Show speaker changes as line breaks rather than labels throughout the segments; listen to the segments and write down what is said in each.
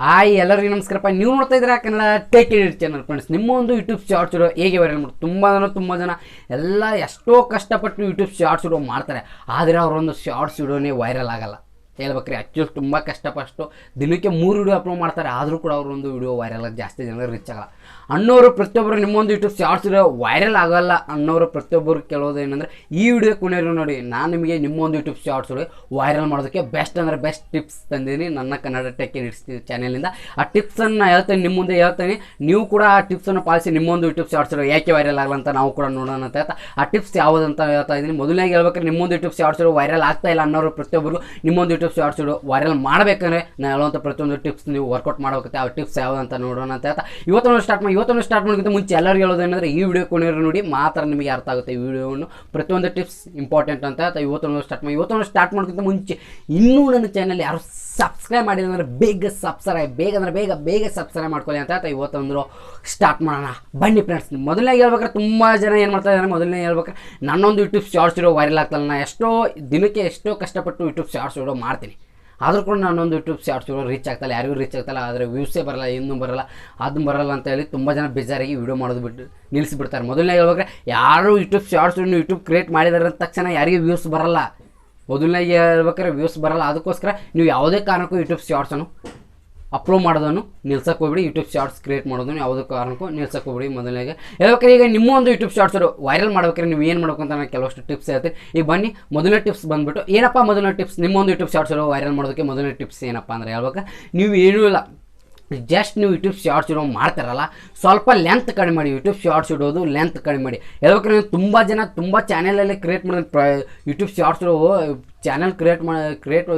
Hi ಎಲ್ಲರಿಗೂ ನಮಸ್ಕಾರಪ್ಪ. ನೀವು ನೋಡ್ತಾ ಇದ್ದೀರಾ Kannada take it channel friends. ನಿಮ್ಮ ಒಂದು ಯೂಟ್ಯೂಬ್ ಶಾರ್ಟ್ಸ್ ವಿಡಿಯೋ ಹೇಗೆ ವೈರಲ್ ಮಾಡಿ ತುಂಬ ಜನ ಎಲ್ಲ ಎಷ್ಟೋ ಕಷ್ಟಪಟ್ಟು ಯೂಟ್ಯೂಬ್ ಶಾರ್ಟ್ಸ್ ವಿಡಿಯೋ ಮಾಡ್ತಾರೆ, ಆದರೆ ಅವರೊಂದು ಶಾರ್ಟ್ಸ್ ವಿಡಿಯೋನೇ ವೈರಲ್ ಆಗಲ್ಲ. ಹೇಳ್ಬೇಕ್ರಿ, ಆ್ಯಕ್ಚುಲಿ ತುಂಬ ಕಷ್ಟಪಟ್ಟು ದಿನಕ್ಕೆ 3 ವಿಡಿಯೋ ಅಪ್ಲೋಡ್ ಮಾಡ್ತಾರೆ, ಆದರೂ ಕೂಡ ಅವರೊಂದು ವಿಡಿಯೋ ವೈರಲ್ ಆಗಿ ಜಾಸ್ತಿ ಜನ ರೀಚ್ ಆಗಲ್ಲ. ಅನ್ನೋರು ಪ್ರತಿಯೊಬ್ಬರು ನಿಮ್ಮೊಂದು ಯೂಟ್ಯೂಬ್ ಶಾರ್ಟ್ಸ್ ವಿಡಿಯೋ ವೈರಲ್ ಆಗಲ್ಲ ಅನ್ನೋರು ಪ್ರತಿಯೊಬ್ಬರು ಕೇಳೋದು ಏನಂದರೆ, ಈ ವಿಡಿಯೋ ಕೊನೆಯರು ನೋಡಿ, ನಾನು ನಿಮಗೆ ನಿಮ್ಮೊಂದು ಯೂಟ್ಯೂಬ್ ಶಾರ್ಟ್ಸ್ ವಿಡಿಯೋ ವೈರಲ್ ಮಾಡೋದಕ್ಕೆ ಬೆಸ್ಟ್ ಟಿಪ್ಸ್ ತಂದೀನಿ ನನ್ನ ಕನ್ನಡ ಟೆಕ್ ಇಟ್ಸ್ ಚಾನೆಲಿಂದ. ಆ ಟಿಪ್ಸನ್ನು ಹೇಳ್ತೇನೆ, ನಿಮ್ಮ ಮುಂದೆ ಹೇಳ್ತೇನೆ. ನೀವು ಕೂಡ ಆ ಟಿಪ್ಸನ್ನು ಪಾಲಿಸಿ ನಿಮ್ಮೊಂದು ಯೂಟ್ಯೂಬ್ ಶಾರ್ಟ್ಸ್ ವಿಡಿಯೋ ಯಾಕೆ ವೈರಲ್ ಆಗಲ್ಲ ಅಂತ ನಾವು ಕೂಡ ನೋಡೋಣ ಅಂತ ಹೇಳ್ತಾ ಆ ಟಿಪ್ಸ್ ಯಾವುದಂತ ಹೇಳ್ತಾ ಇದ್ದೀನಿ. ಮೊದಲನೇ ಹೇಳ್ಬೇಕಾದ್ರೆ ನಿಮ್ಮೊಂದು ಯೂಟ್ಯೂಬ್ ಶಾರ್ಟ್ಸ್ ವಿಡಿಯೋ ವೈರಲ್ ಆಗ್ತಾ ಇಲ್ಲ ಅನ್ನೋರು ಪ್ರತಿಯೊಬ್ಬರು ನಿಮ್ಮೊಂದು ಯೂಟ್ಯೂಬ್ ಶಾರ್ಟ್ಸ್ ವಿಡಿಯೋ ವೈರಲ್ ಮಾಡಬೇಕಂದ್ರೆ ನಾನು ಹೇಳುವಂಥ ಪ್ರತಿಯೊಂದು ಟಿಪ್ಸ್ ನೀವು ವರ್ಕೌಟ್ ಮಾಡಬೇಕಾಗುತ್ತೆ. ಆ ಟಿಪ್ಸ್ ಯಾವುದಂತ ನೋಡೋಣ ಅಂತ ಹೇಳ್ತಾ ಇವತ್ತೊಂದು ಸ್ಟಾರ್ಟ್ ಮಾಡೋಕ್ಕಿಂತ ಮುಂಚೆ ಎಲ್ಲರಿಗೂ ಹೇಳೋದೇನೆಂದರೆ, ಈ ವಿಡಿಯೋ ಕೊನೆಯವರು ನೋಡಿ ಮಾತ್ರ ನಿಮಗೆ ಅರ್ಥ ಆಗುತ್ತೆ ಈ ವಿಡಿಯೋವನ್ನು. ಪ್ರತಿಯೊಂದು ಟಿಪ್ಸ್ ಇಂಪಾರ್ಟೆಂಟ್ ಅಂತ ಹೇಳ್ತಾ ಇವತ್ತೊಂದು ಸ್ಟಾರ್ಟ್ ಮಾಡೋಕ್ಕಿಂತ ಮುಂಚೆ ಇನ್ನೂ ನನ್ನ ಚಾನಲ್ ಯಾರು ಸಬ್ಸ್ಕ್ರೈಬ್ ಮಾಡಿಲ್ಲ ಅಂದರೆ ಬೇಗ ಸಬ್ಸ್ಕ್ರೈಬ್ ಮಾಡ್ಕೊಳ್ಳಿ ಅಂತ ಹೇಳ್ತಾ ಇವತ್ತೊಂದು ಸ್ಟಾರ್ಟ್ ಮಾಡೋಣ ಬನ್ನಿ ಫ್ರೆಂಡ್ಸ್. ಮೊದಲನೇ ಹೇಳ್ಬೇಕಾದ್ರೆ ತುಂಬ ಜನ ಏನು ಮಾಡ್ತಾ ಇದ್ದಾರೆ, ಮೊದಲನೇ ಹೇಳ್ಬೇಕಾದ್ರೆ ನನ್ನೊಂದು ಯೂಟ್ಯೂಬ್ ಶಾರ್ಟ್ಸ್ ವಿಡಿಯೋ ವೈರಲ್ ಆಗ್ತಲ್ಲ. ನಾನು ದಿನಕ್ಕೆ ಎಷ್ಟೋ ಕಷ್ಟಪಟ್ಟು ಯೂಟ್ಯೂಬ್ ಶಾರ್ಟ್ಸ್ ವಿಡಿಯೋ ಮಾಡ್ತೀನಿ, ಆದರೂ ಕೂಡ ನಾನೊಂದು ಯೂಟ್ಯೂಬ್ ಶಾರ್ಟ್ಸ್ ವಿಡಿಯೋ ರೀಚ್ ಆಗ್ತಾಯಿಲ್ಲ, ಯಾರಿಗೂ ರೀಚ್ ಆಗ್ತಾಯಿಲ್ಲ. ಆದರೆ ವ್ಯೂಸೇ ಬರಲ್ಲ, ಇನ್ನೂ ಬರಲ್ಲ, ಅದನ್ನು ಬರಲ್ಲ ಅಂತ ಹೇಳಿ ತುಂಬ ಜನ ಬೇಜಾರಾಗಿ ವಿಡಿಯೋ ಮಾಡೋದು ಬಿಟ್ಟು ನಿಲ್ಲಿಸಿಬಿಡ್ತಾರೆ. ಮೊದಲನೇ ಹೇಳ್ಬೇಕಾದ್ರೆ ಯಾರು ಯೂಟ್ಯೂಬ್ ಶಾರ್ಟ್ಸ್ ಯೂಟ್ಯೂಬ್ ಕ್ರಿಯೇಟ್ ಮಾಡಿದಾರೆ ಅಂದ ತಕ್ಷಣ ಯಾರಿಗೂ ವ್ಯೂಸ್ ಬರಲ್ಲ. ಮೊದಲನೇ ಹೇಳ್ಬೇಕಾದ್ರೆ ವ್ಯೂಸ್ ಬರಲ್ಲ, ಅದಕ್ಕೋಸ್ಕರ ನೀವು ಯಾವುದೇ ಕಾರಣಕ್ಕೂ ಯೂಟ್ಯೂಬ್ ಶಾರ್ಟ್ಸನ್ನು ಅಪ್ಲೋಡ್ ಮಾಡೋದನ್ನು ನಿಲ್ಸಕ್ಕೆ ಹೋಗ್ಬಿಡಿ. ಯೂಟ್ಯೂಬ್ ಶಾರ್ಟ್ಸ್ ಕ್ರಿಯೇಟ್ ಮಾಡೋದನ್ನು ಯಾವುದೇ ಕಾರಣಕ್ಕೂ ನಿಲ್ಸಕ್ಕೆ ಹೋಗ್ಬಿಡಿ. ಮೊದಲಿಗೆ ಹೇಳ್ಬೇಕಾದ್ರೆ ಈಗ ನಿಮ್ಮ ಒಂದು ಯೂಟ್ಯೂಬ್ ಶಾರ್ಟ್ಸ್ ವೈರಲ್ ಮಾಡ್ಬೇಕಾದ್ರೆ ನೀವು ಏನು ಮಾಡ್ಬೇಕು ಅಂತ ನಾನು ಕೆಲವಷ್ಟು ಟಿಪ್ಸ್ ಹೇಳ್ತೀನಿ. ಈಗ ಬನ್ನಿ, ಮೊದಲನೇ ಟಿಪ್ಸ್ ಬಂದುಬಿಟ್ಟು ಏನಪ್ಪ ಮೊದಲನೇ ಟಿಪ್ಸ್ ನಿಮ್ಮೊಂದು ಯೂಟ್ಯೂಬ್ ಶಾರ್ಟ್ಸ್ ವೈರಲ್ ಮಾಡೋದಕ್ಕೆ ಮೊದಲನೇ ಟಿಪ್ಸ್ ಏನಪ್ಪ ಅಂದರೆ ಹೇಳ್ಬೇಕಾದ್ರೆ ನೀವು ಏನೂ ಇಲ್ಲ, ಜಸ್ಟ್ ನೀವು ಯೂಟ್ಯೂಬ್ ಶಾರ್ಟ್ಸ್ ವಿಡಿಯೋ ಮಾಡ್ತಾರಲ್ಲ, ಸ್ವಲ್ಪ ಲೆಂತ್ ಕಡಿಮೆ ಮಾಡಿ. ಯೂಟ್ಯೂಬ್ ಶಾರ್ಟ್ಸ್ ಇಡೋದು ಲೆಂತ್ ಕಡಿಮೆ ಮಾಡಿ. ಹೇಳ್ಬೇಕಾದ್ರೆ ತುಂಬ ಜನ ತುಂಬ ಚಾನಲಲ್ಲಿ ಕ್ರಿಯೇಟ್ ಮಾಡಿದ ಯೂಟ್ಯೂಬ್ ಶಾರ್ಟ್ಸ್ ಚಾನಲ್ ಕ್ರಿಯೇಟ್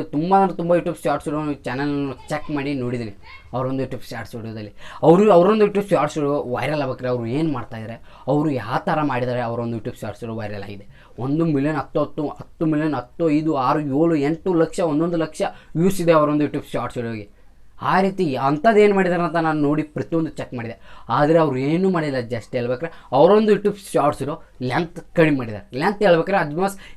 ತುಂಬ ಯೂಟ್ಯೂಬ್ ಶಾರ್ಟ್ಸ್ ವಿಡಿಯೋ ಚಾನಲ್ನ ಚೆಕ್ ಮಾಡಿ ನೋಡಿದ್ದೀನಿ. ಅವರೊಂದು ಯೂಟ್ಯೂಬ್ ಶಾರ್ಟ್ಸ್ ವಿಡಿಯೋದಲ್ಲಿ ಅವರೊಂದು ಯೂಟ್ಯೂಬ್ ಶಾರ್ಟ್ಸ್ ವಿಡಿಯೋ ವೈರಲ್ ಆಗ್ಬೇಕಾದ್ರೆ ಅವರು ಏನು ಮಾಡ್ತಾಯಿದ್ದಾರೆ, ಅವರು ಯಾವ ಥರ ಮಾಡಿದ್ದಾರೆ, ಅವರೊಂದು ಯೂಟ್ಯೂಬ್ ಶಾರ್ಟ್ಸ್ ವಿಡಿಯೋ ವೈರಲ್ ಆಗಿದೆ. 1 million 10 million 10 5 6 7 8 lakh 1 lakh views ಇದೆ ಅವರೊಂದು ಯೂಟ್ಯೂಬ್ ಶಾರ್ಟ್ಸ್ ವಿಡಿಯೋಗೆ. ಆ ರೀತಿ ಅಂಥದ್ದು ಏನು ಮಾಡಿದ್ದಾರೆ ಅಂತ ನಾನು ನೋಡಿ ಪ್ರತಿಯೊಂದು ಚೆಕ್ ಮಾಡಿದೆ, ಆದರೆ ಅವ್ರು ಏನೂ ಮಾಡಿಲ್ಲ. ಜಸ್ಟ್ ಹೇಳ್ಬೇಕಾರೆ ಅವರೊಂದು ಯೂಟ್ಯೂಬ್ ಶಾರ್ಟ್ಸ್ ಇರೋ ಲೆಂತ್ ಕಡಿಮೆ ಮಾಡಿದ್ದಾರೆ. ಲೆಂತ್ ಹೇಳ್ಬೇಕಾರೆ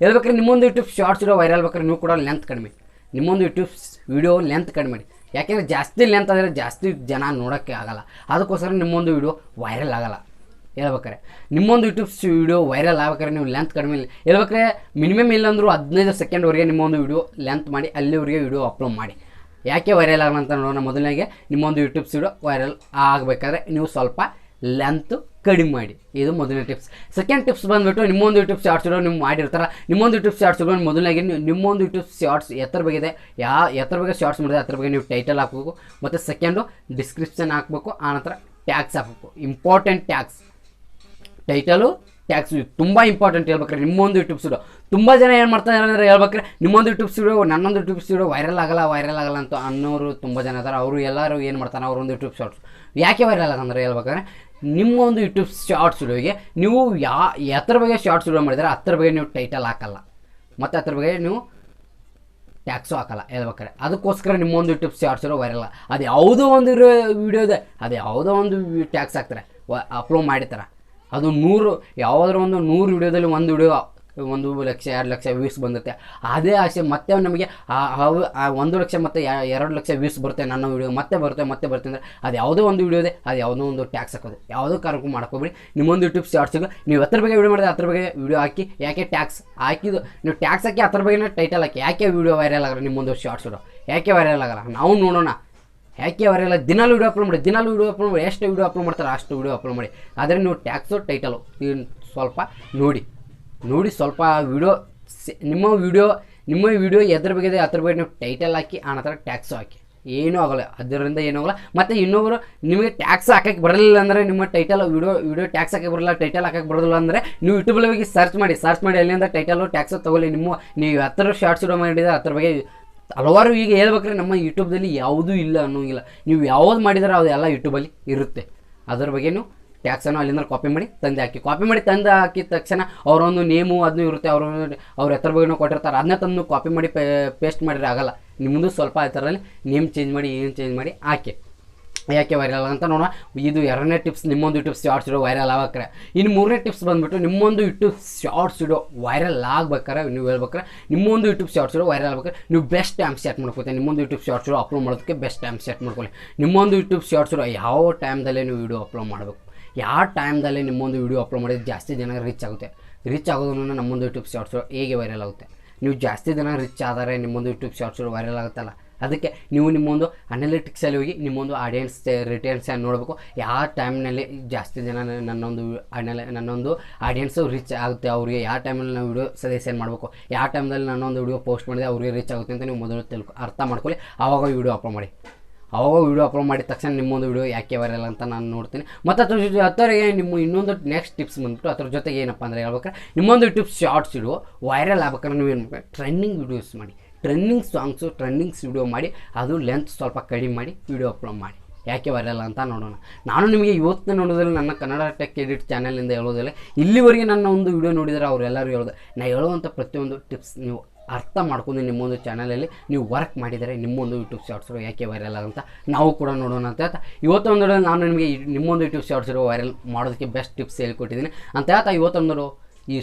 ಹೇಳ್ಬೇಕಾದ್ರೆ ನಿಮ್ಮೊಂದು ಯೂಟ್ಯೂಬ್ ಶಾರ್ಟ್ಸ್ ಇರೋ ವೈರಲ್ ಆಗ್ಬೇಕಾದ್ರೆ ನೀವು ಕೂಡ ಲೆಂತ್ ಕಡಿಮೆ, ನಿಮ್ಮೊಂದು ಯೂಟ್ಯೂಬ್ ವಿಡಿಯೋ ಲೆಂತ್ ಕಡಿಮೆ ಮಾಡಿ. ಯಾಕೆಂದರೆ ಜಾಸ್ತಿ ಲೆಂತ್ ಆದರೆ ಜಾಸ್ತಿ ಜನ ನೋಡೋಕ್ಕೆ ಆಗಲ್ಲ, ಅದಕ್ಕೋಸ್ಕರ ನಿಮ್ಮೊಂದು ವಿಡಿಯೋ ವೈರಲ್ ಆಗಲ್ಲ. ಹೇಳ್ಬೇಕಾರೆ ನಿಮ್ಮೊಂದು ಯೂಟ್ಯೂಬ್ ವಿಡಿಯೋ ವೈರಲ್ ಆಗ್ಬೇಕಾದ್ರೆ ನೀವು ಲೆಂತ್ ಕಡಿಮೆ ಹೇಳ್ಬೇಕಾದ್ರೆ ಮಿನಿಮಮ್ ಇಲ್ಲಾಂದ್ರೂ 15 ಸೆಕೆಂಡ್ವರೆಗೆ ನಿಮ್ಮೊಂದು ವಿಡಿಯೋ ಲೆಂತ್ ಮಾಡಿ ಅಲ್ಲಿವರೆಗೆ ವಿಡಿಯೋ ಅಪ್ಲೋಡ್ ಮಾಡಿ. ಯಾಕೆ ವೈರಲ್ ಆಗಲ್ಲ ಅಂತ ನೋಡೋಣ. ಮೊದಲನೇಗೆ ನಿಮ್ಮೊಂದು ಯೂಟ್ಯೂಬ್ ವಿಡಿಯೋ ವೈರಲ್ ಆಗಬೇಕಾದ್ರೆ ನೀವು ಸ್ವಲ್ಪ ಲೆಂತ್ ಕಡಿಮೆ ಮಾಡಿ, ಇದು ಮೊದಲನೇ ಟಿಪ್ಸ್. ಸೆಕೆಂಡ್ ಟಿಪ್ಸ್ ಬಂದುಬಿಟ್ಟು ನಿಮ್ಮೊಂದು ಯೂಟ್ಯೂಬ್ ಶಾರ್ಟ್ಸ್ ವಿಡಿಯೋ ನೀವು ಮಾಡಿರ್ತಾರ, ನಿಮ್ಮೊಂದು ಯೂಟ್ಯೂಬ್ ಶಾರ್ಟ್ಸ್ ವಿಡಿಯೋ ಮೊದಲನೇಗೆ ನಿಮ್ಮೊಂದು ಯೂಟ್ಯೂಬ್ ಶಾರ್ಟ್ಸ್ ಎತ್ತರ ಬಗ್ಗೆ ಇದೆ, ಎತ್ತರ ಬಗ್ಗೆ ಶಾರ್ಟ್ಸ್ ಮಾಡಿದೆ ಅದ್ರ ಬಗ್ಗೆ ನೀವು ಟೈಟಲ್ ಹಾಕಬೇಕು, ಮತ್ತು ಸೆಕೆಂಡು ಡಿಸ್ಕ್ರಿಪ್ಷನ್ ಹಾಕಬೇಕು, ಆನಂತರ ಟ್ಯಾಗ್ಸ್ ಹಾಕಬೇಕು. ಇಂಪಾರ್ಟೆಂಟ್ ಟ್ಯಾಗ್ಸ್, ಟೈಟಲು ಟ್ಯಾಗ್ಸ್ ತುಂಬ ಇಂಪಾರ್ಟೆಂಟ್. ಹೇಳ್ಬೇಕಾರೆ ನಿಮ್ಮೊಂದು ಯೂಟ್ಯೂಬ್ ವಿಡಿಯೋ ತುಂಬ ಜನ ಏನು ಮಾಡ್ತಾರೆ ಅಂದರೆ ಹೇಳ್ಬೇಕಾರೆ ನಿಮ್ಮೊಂದು ಯೂಟ್ಯೂಬ್ ವಿಡಿಯೋ ನನ್ನೊಂದು ಯೂಟ್ಯೂಬ್ ವಿಡಿಯೋ ವೈರಲ್ ಆಗಲ್ಲ ಅಂತ ಅನ್ನೋರು ತುಂಬ ಜನ ಇದ್ದಾರೆ. ಅವರು ಎಲ್ಲರೂ ಏನು ಮಾಡ್ತಾರೆ, ಅವರೊಂದು ಯೂಟ್ಯೂಬ್ ಶಾರ್ಟ್ಸ್ ಯಾಕೆ ವೈರಲ್ ಆಗಂದ್ರೆ ಹೇಳ್ಬೇಕಾದ್ರೆ ನಿಮ್ಮೊಂದು ಯೂಟ್ಯೂಬ್ ಶಾರ್ಟ್ಸ್ ವಿಡಿಯೋಗೆ ನೀವು ಎತ್ತರ ಬಗ್ಗೆ ಶಾರ್ಟ್ಸ್ ವಿಡಿಯೋ ಮಾಡಿದರೆ ಅದ್ರ ಬಗ್ಗೆ ನೀವು ಟೈಟಲ್ ಹಾಕಲ್ಲ, ಮತ್ತು ಅದ್ರ ಬಗ್ಗೆ ನೀವು ಟ್ಯಾಕ್ಸು ಹಾಕಲ್ಲ. ಹೇಳ್ಬೇಕಾರೆ ಅದಕ್ಕೋಸ್ಕರ ನಿಮ್ಮೊಂದು ಯೂಟ್ಯೂಬ್ ಶಾರ್ಟ್ಸ್ ವಿಡಿಯೋ ವೈರಲ್. ಅದು ಯಾವುದೋ ಒಂದು ವಿಡಿಯೋ ಇದೆ, ಅದು ಯಾವುದೋ ಒಂದು ಟ್ಯಾಕ್ಸ್ ಹಾಕ್ತಾರೆ, ಅಪ್ಲೋಡ್ ಮಾಡಿರ್ತಾರೆ. ಅದು 100 ಯಾವುದಾದ್ರೂ ಒಂದು 100 ವಿಡಿಯೋದಲ್ಲಿ ಒಂದು ವಿಡಿಯೋ 1 ಲಕ್ಷ 2 ಲಕ್ಷ ವ್ಯೂಸ್ ಬಂದುತ್ತೆ. ಅದೇ ಆಸೆ ಮತ್ತೆ ನಮಗೆ 1 ಲಕ್ಷ ಮತ್ತು 2 ಲಕ್ಷ ವ್ಯೂಸ್ ಬರುತ್ತೆ ನನ್ನ ವಿಡಿಯೋ, ಮತ್ತೆ ಬರುತ್ತೆ ಅಂದರೆ ಅದು ಯಾವುದೋ ಒಂದು ವಿಡಿಯೋ ಇದೆ, ಅದು ಯಾವುದೋ ಒಂದು ಟ್ಯಾಕ್ಸ್ ಹಾಕೋದು. ಯಾವುದೋ ಕಾರಣಕ್ಕೂ ಮಾಡ್ಕೋಬೇಡಿ. ನಿಮ್ಮೊಂದು ಯೂಟ್ಯೂಬ್ ಶಾರ್ಟ್ಸಿಗೆ ನೀವು ಅದ್ರ ಬಗ್ಗೆ ವಿಡಿಯೋ ಮಾಡಿದ್ರೆ ಅದ್ರ ಬಗ್ಗೆ ವಿಡಿಯೋ ಹಾಕಿ. ಯಾಕೆ ಟ್ಯಾಕ್ಸ್ ಹಾಕಿದ್ದು ನೀವು ಟ್ಯಾಕ್ಸ್ ಹಾಕಿ ಅದ್ರ ಬಗ್ಗೆ ಟೈಟಲ್ ಹಾಕಿ. ಯಾಕೆ ವಿಡಿಯೋ ವೈರಲ್ ಆಗಲ್ಲ ನಿಮ್ಮೊಂದು ಶಾರ್ಟ್ಸ್ ವಿಡಿಯೋ ಯಾಕೆ ವೈರಲ್ ಆಗಲ್ಲ ನಾವು ನೋಡೋಣ. ಯಾಕೆ ಅವರೆಲ್ಲ ದಿನಾಲು ವಿಡಿಯೋ ಅಪ್ಲೋಡ್ ಮಾಡಿ, ಎಷ್ಟು ವಿಡಿಯೋ ಅಪ್ಲೋಡ್ ಮಾಡ್ತಾರೆ ಅಷ್ಟು ವಿಡಿಯೋ ಅಪ್ಲೋಡ್ ಮಾಡಿ. ಆದರೆ ನೀವು ಟ್ಯಾಕ್ಸು ಟೈಟಲು ಸ್ವಲ್ಪ ನೋಡಿ ಸ್ವಲ್ಪ ವಿಡಿಯೋ ನಿಮ್ಮ ವಿಡಿಯೋ ಎದ್ರ ಬಗ್ಗೆ ಇದೆ ಅದ್ರ ಬಗ್ಗೆ ನೀವು ಟೈಟಲ್ ಹಾಕಿ, ಆನಂತರ ಟ್ಯಾಕ್ಸು ಹಾಕಿ. ಏನೂ ಆಗೋಲ್ಲ, ಅದರಿಂದ ಏನೂ ಆಗೋಲ್ಲ. ಮತ್ತು ಇನ್ನೊಬ್ಬರು ನಿಮಗೆ ಟ್ಯಾಕ್ಸ್ ಹಾಕಕ್ಕೆ ಬರಲಿಲ್ಲ ಅಂದರೆ, ನಿಮ್ಮ ಟೈಟಲ್ ವಿಡಿಯೋ ಟ್ಯಾಕ್ಸ್ ಹಾಕಕ್ಕೆ ಬರಲ್ಲ, ಟೈಟಲ್ ಹಾಕಕ್ಕೆ ಬರೋದಿಲ್ಲ ಅಂದರೆ ನೀವು ಯೂಟ್ಯೂಬಲ್ಲಿ ಹೋಗಿ ಸರ್ಚ್ ಮಾಡಿ ಅಲ್ಲಿಂದ ಟೈಟಲು ಟ್ಯಾಕ್ಸು ತೊಗೊಳ್ಳಿ. ನೀವು ಹತ್ತಿರ ಶಾರ್ಟ್ಸ್ ವಿಡಿಯೋ ಮಾಡಿದರೆ ಅದ್ರ ಬಗ್ಗೆ ಹಲವಾರು. ಈಗ ಹೇಳ್ಬೇಕಾದ್ರೆ ನಮ್ಮ ಯೂಟ್ಯೂಬ್ದಲ್ಲಿ ಯಾವುದೂ ಇಲ್ಲ ಅನ್ನೋಂಗಿಲ್ಲ, ನೀವು ಯಾವ್ದು ಮಾಡಿದಾರೋ ಅದು ಎಲ್ಲ ಯೂಟ್ಯೂಬಲ್ಲಿ ಇರುತ್ತೆ. ಅದರ ಬಗ್ಗೆ ನೀವು ಟ್ಯಾಕ್ಸನ್ನು ಅಲ್ಲಿಂದ ಕಾಪಿ ಮಾಡಿ ತಂದು ಹಾಕಿದ ತಕ್ಷಣ ಅವರೊಂದು ನೇಮು ಅದನ್ನು ಇರುತ್ತೆ, ಅವ್ರ ಎತ್ತರ ಬಗ್ಗೆ ಕೊಟ್ಟಿರ್ತಾರೆ, ಅದನ್ನ ತಂದು ಕಾಪಿ ಮಾಡಿ ಪೇಸ್ಟ್ ಮಾಡಿದ್ರೆ ಆಗಲ್ಲ. ನಿಮ್ಮದು ಸ್ವಲ್ಪ ಆ ಥರದಲ್ಲಿ ನೇಮ್ ಚೇಂಜ್ ಮಾಡಿ ಹಾಕಿ. ಯಾಕೆ ವೈರಲ್ ಅಂತ ನೋಡೋಣ. ಇದು 2ನೇ ಟಿಪ್ಸ್, ನಿಮ್ಮೊಂದು ಯೂಟ್ಯೂಬ್ ಶಾರ್ಟ್ಸ್ ವಿಡಿಯೋ ವೈರಲ್ ಆಗ್ಬೇಕಾರೆ. ಇನ್ನು 3ನೇ ಟಿಪ್ಸ್ ಬಂದುಬಿಟ್ಟು ನಿಮ್ಮೊಂದು ಯೂಟ್ಯೂಬ್ ಶಾರ್ಟ್ಸ್ ವಿಡಿಯೋ ವೈರಲ್ ಆಗ್ಬೇಕಾರೆ ನೀವು ಹೇಳ್ಬೇಕಾರೆ ನಿಮ್ಮೊಂದು ಯೂಟ್ಯೂಬ್ ಶಾರ್ಟ್ಸ್ ವಿಡಿಯೋ ವೈರಲ್ ಆಗ್ಬೇಕಾರೆ ನೀವು ಬೆಸ್ಟ್ ಟೈಮ್ ಸೆಟ್ ಮಾಡ್ಕೊತೀವಿ. ನಿಮ್ಮೊಂದು ಯೂಟ್ಯೂಬ್ ಶಾರ್ಟ್ಸ್ ವಿಡಿಯೋ ಅಪ್ಲೋಡ್ ಮಾಡೋದಕ್ಕೆ ಬೆಸ್ಟ್ ಟೈಮ್ ಸೆಟ್ ಮಾಡ್ಕೊಳ್ಳಿ. ನಿಮ್ಮೊಂದು ಯೂಟ್ಯೂಬ್ ಶಾರ್ಟ್ಸ್ ವಿಡಿಯೋ ಯಾವ ಟೈಮ್ದಲ್ಲೇ ನೀವು ವಿಡಿಯೋ ಅಪ್ಲೋಡ್ ಮಾಡಬೇಕು, ಯಾವ ಟೈಮ್ದಲ್ಲಿ ನಿಮ್ಮೊಂದು ವಿಡಿಯೋ ಅಪ್ಲೋಡ್ ಮಾಡಿದ್ರೆ ಜಾಸ್ತಿ ಜನ ರೀಚ್ ಆಗುತ್ತೆ. ರೀಚ್ ಆಗೋದನ್ನು ನಮ್ಮೊಂದು ಯೂಟ್ಯೂಬ್ ಶಾರ್ಟ್ಸ್ ವಿಡಿಯೋ ಹೇಗೆ ವೈರಲ್ ಆಗುತ್ತೆ. ನೀವು ಜಾಸ್ತಿ ಜನ ರೀಚ್ ಆದರೆ ನಿಮ್ಮೊಂದು ಯೂಟ್ಯೂಬ್ ಶಾರ್ಟ್ಸ್ ವಿಡಿಯೋ ವೈರಲ್ ಆಗುತ್ತಲ್ಲ. ಅದಕ್ಕೆ ನೀವು ನಿಮ್ಮೊಂದು ಅನಾಲಿಟಿಕ್ಸಲ್ಲಿ ಹೋಗಿ ನಿಮ್ಮೊಂದು ಆಡಿಯನ್ಸ್ ರಿಟರ್ನ್ಸ್ ನೋಡಬೇಕು. ಯಾವ ಟೈಮ್ನಲ್ಲಿ ಜಾಸ್ತಿ ಜನ ನನ್ನೊಂದು ಆಡಿಯನ್ಸು ರೀಚ್ ಆಗುತ್ತೆ, ಅವ್ರಿಗೆ ಯಾವ ಟೈಮಲ್ಲಿ ನಾವು ವಿಡಿಯೋ ಸಜೆಷನ್ ಮಾಡಬೇಕು, ಯಾವ ಟೈಮ್ದಲ್ಲಿ ನನ್ನೊಂದು ವಿಡಿಯೋ ಪೋಸ್ಟ್ ಮಾಡಿದೆ ಅವ್ರಿಗೆ ರೀಚ್ ಆಗುತ್ತೆ ಅಂತ ನೀವು ಮೊದಲು ಅರ್ಥ ಮಾಡ್ಕೊಳ್ಳಿ. ಆವಾಗ ವಿಡಿಯೋ ಅಪ್ಲೋಡ್ ಮಾಡಿ. ವಿಡಿಯೋ ಅಪ್ಲೋಡ್ ಮಾಡಿದ ತಕ್ಷಣ ನಿಮ್ಮೊಂದು ವಿಡಿಯೋ ಯಾಕೆ ವೈರಲ್ ಅಂತ ನಾನು ನೋಡ್ತೀನಿ. ಮತ್ತು ಅದರಿಗೆ ನಿಮ್ಮ ಇನ್ನೊಂದು ನೆಕ್ಸ್ಟ್ ಟಿಪ್ಸ್ ಬಂದುಬಿಟ್ಟು ಅದ್ರ ಜೊತೆಗೆ ಏನಪ್ಪ ಅಂದರೆ ಹೇಳ್ಬೇಕಾದ್ರೆ ನಿಮ್ಮೊಂದು ಯೂಟ್ಯೂಬ್ ಶಾರ್ಟ್ಸ್ ವಿಡಿಯೋ ವೈರಲ್ ಆಗ್ಬೇಕಾದ್ರೆ ನೀವು ಏನು ಮಾಡಬೇಕು, ಟ್ರೆಂಡಿಂಗ್ ವಿಡಿಯೋಸ್ ಮಾಡಿ, ಟ್ರೆಂಡಿಂಗ್ ಸಾಂಗ್ಸು ಟ್ರೆಂಡಿಂಗ್ಸ್ ವಿಡಿಯೋ ಮಾಡಿ, ಅದು ಲೆಂತ್ ಸ್ವಲ್ಪ ಕಡಿಮೆ ಮಾಡಿ ವಿಡಿಯೋ ಅಪ್ಲೋಡ್ ಮಾಡಿ. ಯಾಕೆ ವೈರಲ್ ಅಂತ ನೋಡೋಣ. ನಾನು ನಿಮಗೆ ಇವತ್ತು ನೋಡೋದ್ರಲ್ಲಿ ನನ್ನ ಕನ್ನಡ ಟೆಕ್ ಎಡಿಟ್ ಚಾನಲಿಂದ ಹೇಳೋದಿಲ್ಲ, ಇಲ್ಲಿವರೆಗೆ ನನ್ನ ಒಂದು ವಿಡಿಯೋ ನೋಡಿದರೆ ಅವರೆಲ್ಲರೂ ಹೇಳೋದು ನಾನು ಹೇಳುವಂಥ ಪ್ರತಿಯೊಂದು ಟಿಪ್ಸ್ ನೀವು ಅರ್ಥ ಮಾಡ್ಕೊಂಡು ನಿಮ್ಮೊಂದು ಚಾನಲಲ್ಲಿ ನೀವು ವರ್ಕ್ ಮಾಡಿದರೆ ನಿಮ್ಮೊಂದು ಯೂಟ್ಯೂಬ್ ಶಾರ್ಟ್ಸ್ ಯಾಕೆ ವೈರಲ್ ಆಗುತ್ತೆ ನಾವು ಕೂಡ ನೋಡೋಣ ಅಂತ ಹೇಳ್ತಾ ಇವತ್ತೊಂದು ನಾನು ನಿಮಗೆ ನಿಮ್ಮೊಂದು ಯೂಟ್ಯೂಬ್ ಶಾರ್ಟ್ಸ್ ವೈರಲ್ ಮಾಡೋದಕ್ಕೆ ಬೆಸ್ಟ್ ಟಿಪ್ಸ್ ಹೇಳ್ಕೊಟ್ಟಿದ್ದೀನಿ ಅಂತ ಹೇಳ್ತಾ ಇವತ್ತೊಂದು ಈ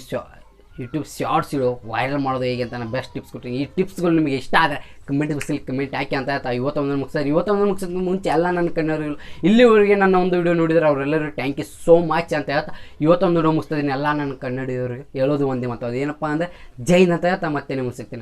ಯೂಟ್ಯೂಬ್ ಶಾರ್ಟ್ಸ್ ವೈರಲ್ ಮಾಡೋದು ಹೇಗೆ ಅಂತ ನಾನು ಬೆಸ್ಟ್ ಟಿಪ್ಸ್ ಕೊಡ್ತೀನಿ. ಈ ಟಿಪ್ಸ್ಗಳು ನಿಮಗೆ ಇಷ್ಟ ಆದರೆ ಕಮೆಂಟ್ ಬಾಕ್ಸಲ್ಲಿ ಕಮೆಂಟ್ ಹಾಕಿ ಅಂತ ಹೇಳ್ತಾ ಇವತ್ತೊಂದು ಮುಗಿಸೋದು ಮುಂಚೆ ಎಲ್ಲ ನನ್ನ ಕನ್ನಡ ಇಲ್ಲಿವರೆಗೆ ನನ್ನ ಒಂದು ವಿಡಿಯೋ ನೋಡಿದರೆ ಅವರೆಲ್ಲರೂ ಥ್ಯಾಂಕ್ ಯು ಸೋ ಮಚ್ ಅಂತ ಹೇಳ್ತಾ ಇವತ್ತೊಂದು ವಿಡಿಯೋ ಮುಗಿಸ್ತಿದ್ದೀನಿ. ಎಲ್ಲ ನನ್ನ ಕನ್ನಡಿಗರಿಗೆ ಹೇಳೋದು ಒಂದೇ ಮತ್ತು ಅದೇನಪ್ಪ ಅಂದರೆ ಜೈ ಅಂತ ಹೇಳ್ತಾ ಮತ್ತೆ ನೀವು ಸಿಗ್ತೀನಿ.